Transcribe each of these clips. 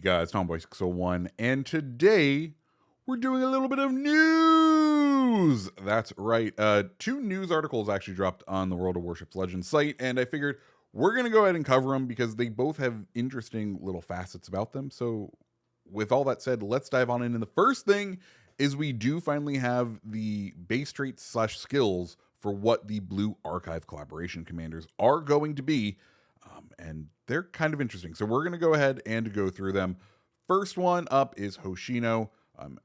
It's Tomboy601, and today we're doing a little bit of news. That's right. Two news articles actually dropped on the World of Warships Legends site, and I figured we're going to go ahead and cover them because they both have interesting little facets about them. So, with all that said, let's dive on in. And the first thing is we do finally have the base traits / skills for what the Blue Archive collaboration commanders are going to be. And they're kind of interesting. So we're going to go ahead and go through them. First one up is Hosino.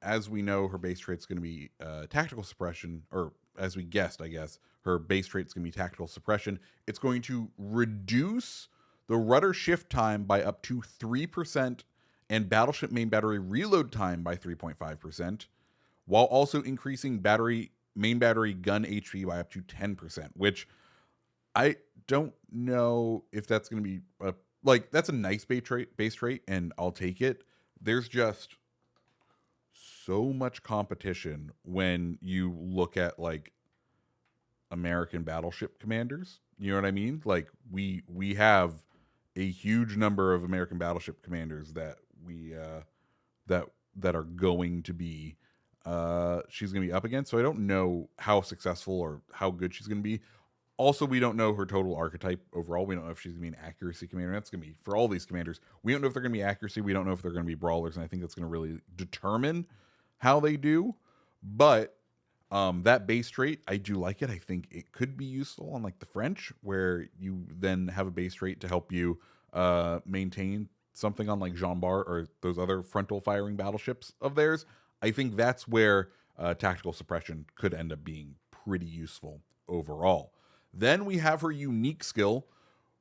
As we know, her base trait's going to be tactical suppression, or as we guessed, I guess, her base trait's going to be tactical suppression. It's going to reduce the rudder shift time by up to 3% and battleship main battery reload time by 3.5%, while also increasing main battery gun HP by up to 10%, which I don't know if that's going to be that's a nice base trait, and I'll take it. There's just so much competition when you look at like American battleship commanders. You know what I mean? Like we have a huge number of American battleship commanders that that are going to be she's going to be up against. So I don't know how successful or how good she's going to be. Also, we don't know her total archetype overall. We don't know if she's going to be an accuracy commander. That's going to be for all these commanders. We don't know if they're going to be accuracy. We don't know if they're going to be brawlers. And I think that's going to really determine how they do. But that base trait, I do like it. I think it could be useful on like the French, where you then have a base trait to help you maintain something on like Jean Bar or those other frontal firing battleships of theirs. I think that's where tactical suppression could end up being pretty useful overall. Then we have her unique skill,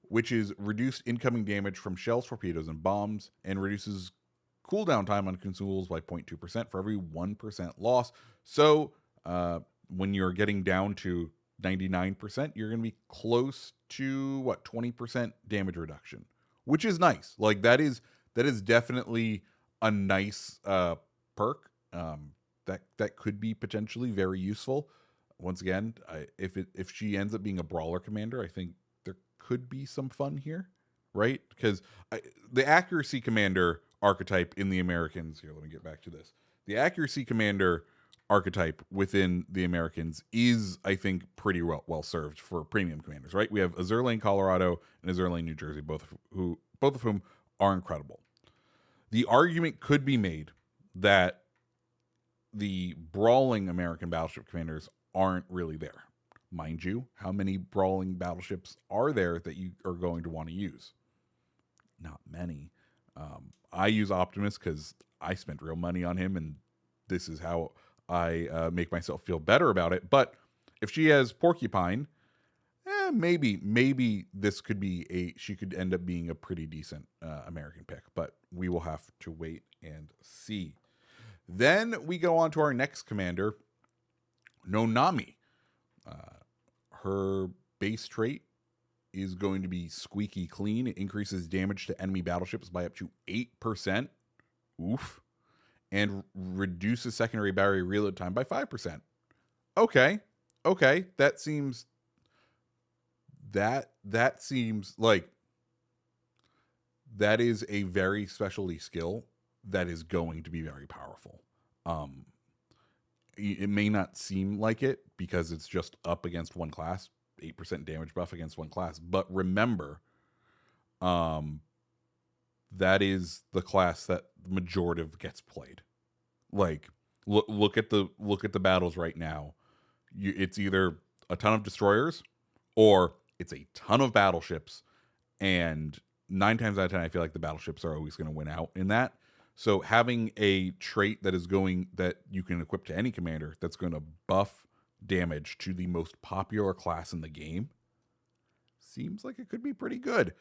which is reduced incoming damage from shells, torpedoes, and bombs, and reduces cooldown time on consumables by 0.2% for every 1% loss. So when you're getting down to 99%, you're going to be close to 20% damage reduction, which is nice. Like that is definitely a nice perk that could be potentially very useful. Once again, if she ends up being a brawler commander, I think there could be some fun here, right? Because the accuracy commander archetype in the Americans, here, let me get back to this. The accuracy commander archetype within the Americans is, I think, pretty well served for premium commanders, right? We have Azur Lane, Colorado, and Azur Lane, New Jersey, both of whom are incredible. The argument could be made that the brawling American battleship commanders aren't really there. Mind you, how many brawling battleships are there that you are going to want to use? Not many. I use Optimus because I spent real money on him, and this is how I make myself feel better about it. But if she has Porcupine, maybe this could be she could end up being a pretty decent American pick, but we will have to wait and see. Then we go on to our next commander, Nonami. Her base trait is going to be squeaky clean. It increases damage to enemy battleships by up to 8%. Oof. And reduces secondary battery reload time by 5%. Okay. That seems like that is a very specialty skill that is going to be very powerful. It may not seem like it because it's just up against one class, 8% damage buff against one class. But remember, that is the class that the majority of gets played. Like, look at the battles right now. It's either a ton of destroyers or it's a ton of battleships. And 9 times out of 10, I feel like the battleships are always going to win out in that. So having a trait that you can equip to any commander that's going to buff damage to the most popular class in the game seems like it could be pretty good.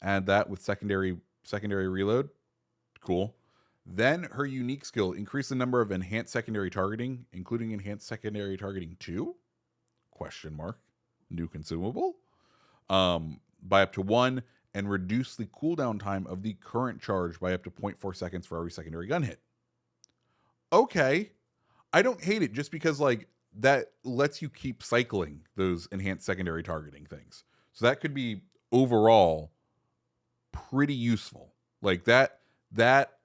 Add that with secondary reload. Cool. Then her unique skill, increase the number of enhanced secondary targeting, including enhanced secondary targeting 2? ? New consumable. By up to 1. And reduce the cooldown time of the current charge by up to 0.4 seconds for every secondary gun hit. Okay. I don't hate it just because like that lets you keep cycling those enhanced secondary targeting things. So that could be overall pretty useful. Like that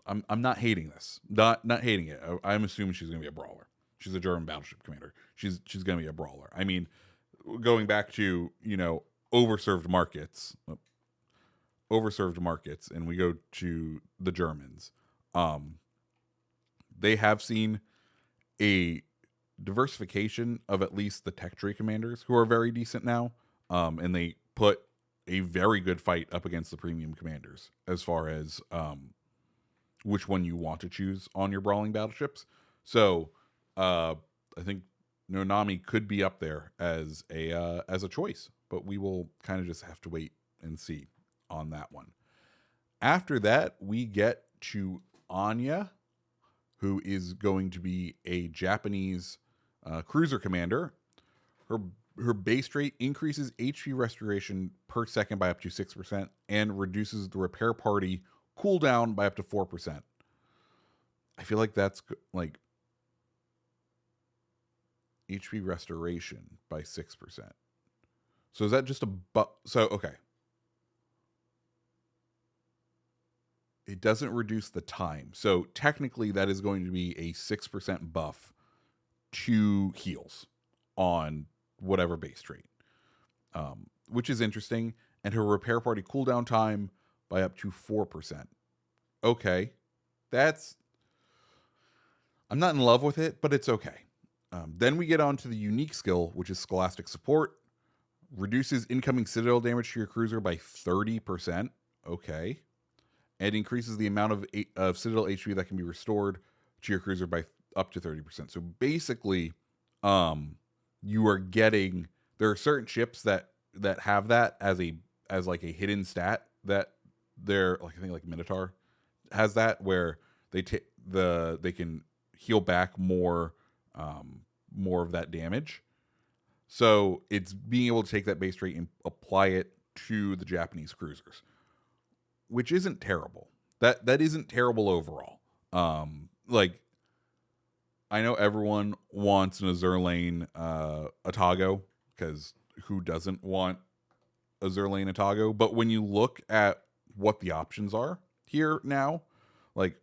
I'm not hating this. Not hating it. I'm assuming she's going to be a brawler. She's a German battleship commander. She's going to be a brawler. I mean, going back to, overserved markets, and we go to the Germans. They have seen a diversification of at least the tech tree commanders who are very decent now. And they put a very good fight up against the premium commanders as far as which one you want to choose on your brawling battleships. So I think Nonami could be up there as a choice, but we will kind of just have to wait and see on that one. After that, we get to Anya, who is going to be a Japanese cruiser commander. Her base rate increases HP restoration per second by up to 6% and reduces the repair party cooldown by up to 4%. I feel like that's like HP restoration by 6%. So is that just okay. It doesn't reduce the time. So technically that is going to be a 6% buff to heals on whatever base rate, which is interesting. And her repair party cooldown time by up to 4%. Okay. I'm not in love with it, but it's okay. Then we get on to the unique skill, which is Scholastic Support. Reduces incoming Citadel damage to your cruiser by 30%. Okay. And increases the amount of Citadel HP that can be restored to your cruiser by up to 30%. So basically, you are getting... There are certain ships that have that as like a hidden stat that they're like, I think like Minotaur has that, where they can heal back more of that damage. So it's being able to take that base rate and apply it to the Japanese cruisers, which isn't terrible. That isn't terrible overall. Like, I know everyone wants an Azur Lane Atago, because who doesn't want Azur Lane Atago? But when you look at what the options are here now, like,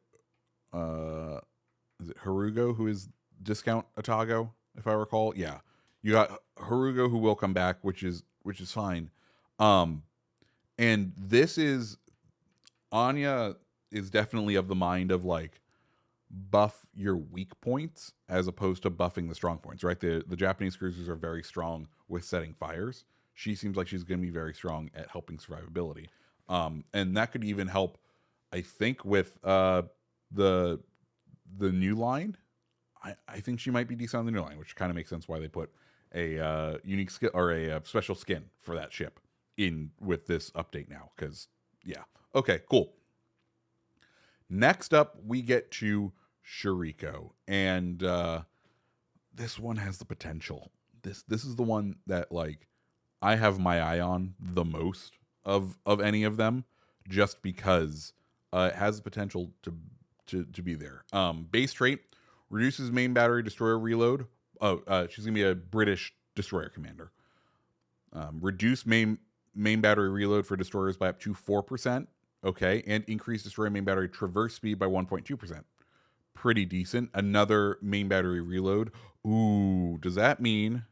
is it Harugo who is discount Atago, if I recall? Yeah. You got Harugo who will come back, which is fine. And this is... Anya is definitely of the mind of like, buff your weak points as opposed to buffing the strong points, right? The Japanese cruisers are very strong with setting fires. She seems like she's going to be very strong at helping survivability. And that could even help, I think, with the new line. I think she might be decent on the new line, which kind of makes sense why they put a unique skill or a special skin for that ship in with this update now. Because, yeah. Okay, cool. Next up, we get to Shiriko. And this one has the potential. This is the one that, like, I have my eye on the most of any of them, just because it has the potential to be there. Base trait, reduces main battery destroyer reload. She's gonna be a British destroyer commander. Reduce main battery reload for destroyers by up to 4%. Okay, and increase destroyer main battery traverse speed by 1.2%. Pretty decent. Another main battery reload. Ooh, does that mean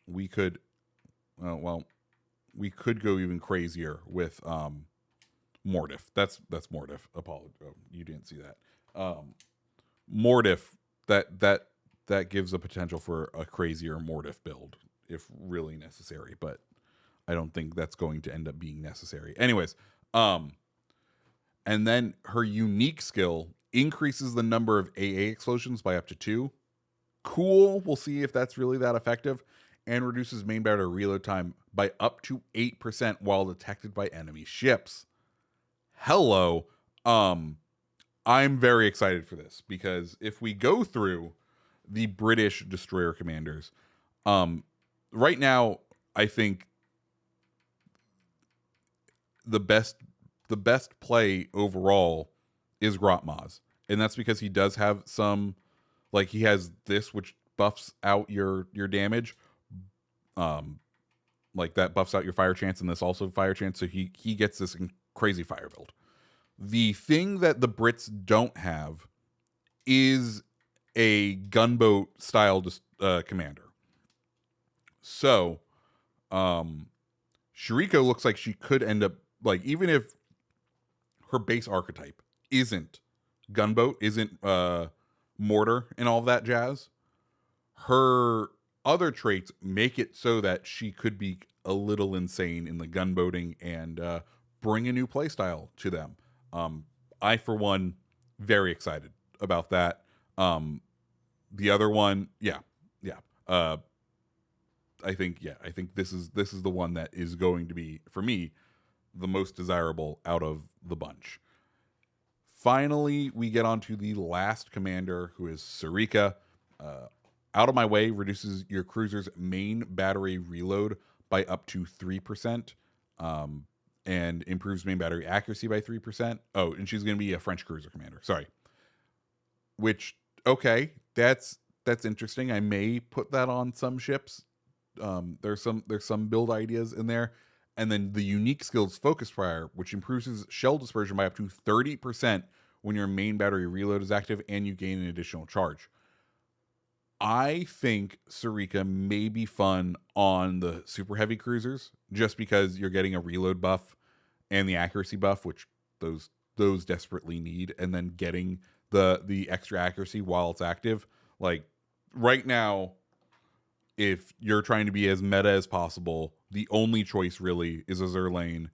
we could? We could go even crazier with Mordiff. That's Mordiff. Apology. Oh, you didn't see that. Mordiff. That gives a potential for a crazier Mordiff build if really necessary, but I don't think that's going to end up being necessary. Anyways, and then her unique skill increases the number of AA explosions by up to 2. Cool. We'll see if that's really that effective. And reduces main battery reload time by up to 8% while detected by enemy ships. Hello. I'm very excited for this, because if we go through the British destroyer commanders, right now, I think the best play overall is Grotmaz. And that's because he does have some, like, he has this, which buffs out your damage. Like, that buffs out your fire chance, and this also fire chance. So he gets this crazy fire build. The thing that the Brits don't have is a gunboat style commander. So, Shiriko looks like she could end up, like, even if her base archetype isn't gunboat, isn't mortar and all that jazz, her other traits make it so that she could be a little insane in the gunboating and bring a new playstyle to them. I, for one, very excited about that. The other one, yeah. I think this is the one that is going to be, for me, the most desirable out of the bunch. Finally, we get on to the last commander, who is Surka. Out of my way reduces your cruiser's main battery reload by up to 3%, and improves main battery accuracy by 3%. Oh, and she's going to be a French cruiser commander. Sorry. Which, okay, that's interesting. I may put that on some ships. There's some build ideas in there. And then the unique skills focus fire, which improves shell dispersion by up to 30% when your main battery reload is active and you gain an additional charge. I think Surka may be fun on the super heavy cruisers, just because you're getting a reload buff and the accuracy buff, which those desperately need, and then getting the extra accuracy while it's active. Like right now, if you're trying to be as meta as possible, the only choice really is a Zerlane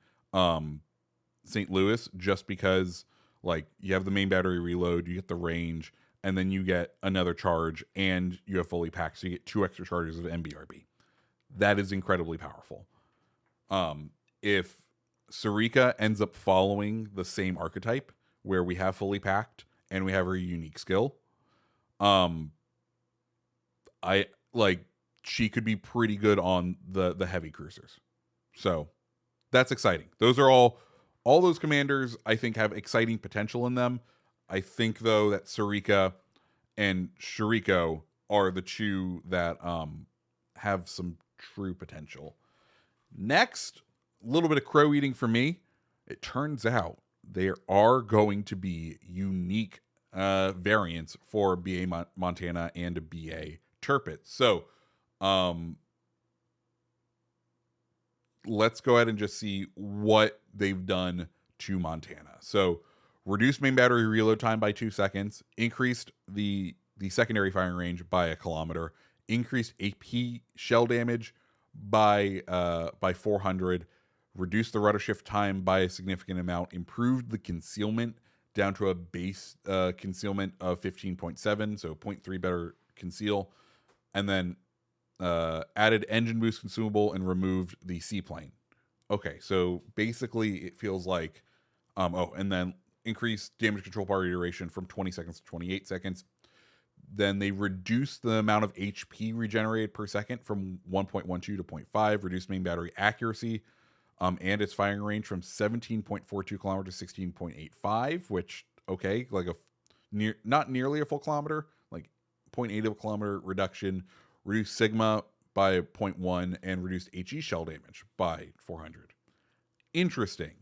St. Louis, just because like you have the main battery reload, you get the range, and then you get another charge, and you have fully packed, so you get 2 extra charges of MBRB. That is incredibly powerful. If Surka ends up following the same archetype, where we have fully packed and we have her unique skill, I like, she could be pretty good on the heavy cruisers. So that's exciting. Those are all those commanders, I think, have exciting potential in them. I think, though, that Surka and Shiriko are the two that have some true potential. Next, a little bit of crow eating for me. It turns out there are going to be unique variants for BA Montana and BA Tirpitz. So let's go ahead and just see what they've done to Montana. So reduced main battery reload time by 2 seconds, increased the secondary firing range by 1 kilometer, increased AP shell damage by 400, reduced the rudder shift time by a significant amount, improved the concealment down to a base concealment of 15.7, so 0.3 better conceal, and then added engine boost consumable and removed the seaplane. Okay, so basically it feels like, and then increased damage control party duration from 20 seconds to 28 seconds. Then they reduced the amount of HP regenerated per second from 1.12 to 0.5, reduced main battery accuracy and its firing range from 17.42 kilometers to 16.85, which, okay, like not nearly a full kilometer, like 0.8 of a kilometer reduction, reduced Sigma by 0.1, and reduced HE shell damage by 400. Interesting.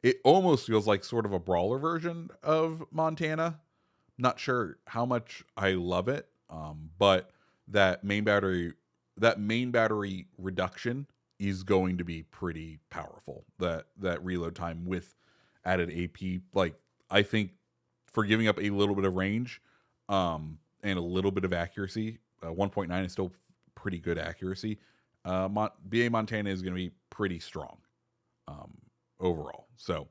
It almost feels like sort of a brawler version of Montana. Not sure how much I love it, but that main battery reduction is going to be pretty powerful. That reload time with added AP, like, I think for giving up a little bit of range and a little bit of accuracy, 1.9 is still pretty good accuracy. BA Montana is going to be pretty strong overall. So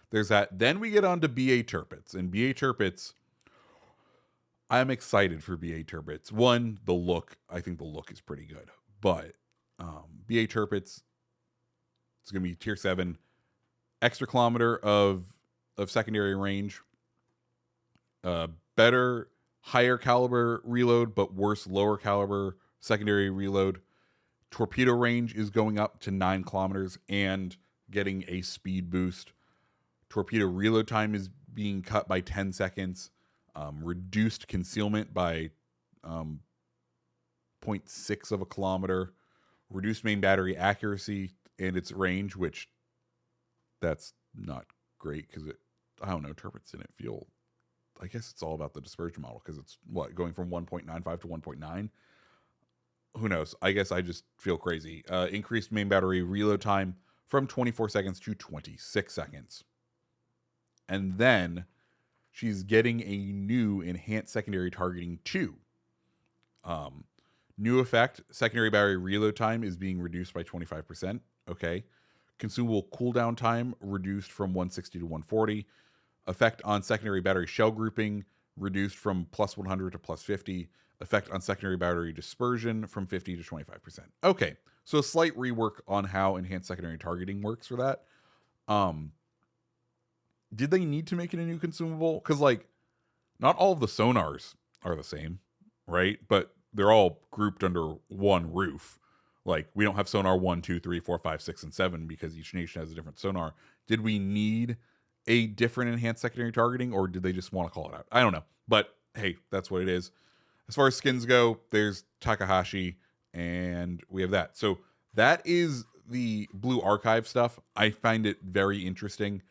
there's that. Then we get on to BA Tirpitz. And BA Tirpitz, I'm excited for BA Tirpitz. One, the look. I think the look is pretty good. But BA Tirpitz, it's going to be tier 7. Extra kilometer of secondary range. Better higher caliber reload, but worse lower caliber secondary reload. Torpedo range is going up to 9 kilometers and getting a speed boost. Torpedo reload time is being cut by 10 seconds. Reduced concealment by 0.6 of a kilometer. Reduced main battery accuracy and its range, which that's not great because I don't know, turrets didn't feel, I guess it's all about the dispersion model because it's going from 1.95 to 1.9. Who knows? I guess I just feel crazy. Increased main battery reload time from 24 seconds to 26 seconds. And then she's getting a new enhanced secondary targeting 2. New effect, secondary battery reload time is being reduced by 25%. Okay. Consumable cooldown time reduced from 160 to 140. Effect on secondary battery shell grouping reduced from plus 100 to plus 50. Effect on secondary battery dispersion from 50 to 25%. Okay. So a slight rework on how enhanced secondary targeting works for that. Did they need to make it a new consumable? Because, like, not all of the sonars are the same, right? But they're all grouped under one roof. Like, we don't have sonar 1, 2, 3, 4, 5, 6, and 7 because each nation has a different sonar. Did we need a different enhanced secondary targeting, or did they just want to call it out? I don't know. But, hey, that's what it is. As far as skins go, there's Takahashi, and we have that. So that is the Blue Archive stuff. I find it very interesting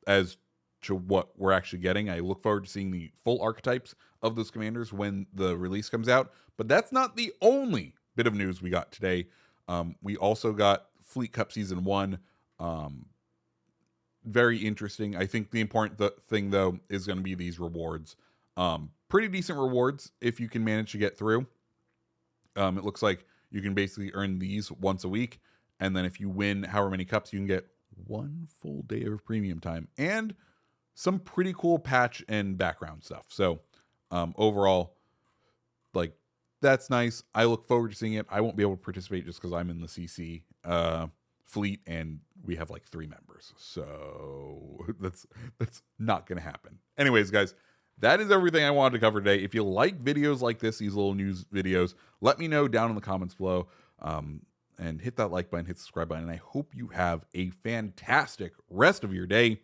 as to what we're actually getting. I look forward to seeing the full archetypes of those commanders when the release comes out. But that's not the only bit of news we got today. We also got Fleet Cup Season 1. Very interesting. I think the important thing, though, is going to be these rewards. Pretty decent rewards if you can manage to get through. It looks like you can basically earn these once a week. And then if you win however many cups, you can get 1 full day of premium time and some pretty cool patch and background stuff. So overall, like, that's nice. I look forward to seeing it. I won't be able to participate just because I'm in the CC fleet and we have like 3 members. So that's not going to happen. Anyways, guys, that is everything I wanted to cover today. If you like videos like this, these little news videos, let me know down in the comments below. And hit that like button, hit the subscribe button. And I hope you have a fantastic rest of your day.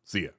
See ya.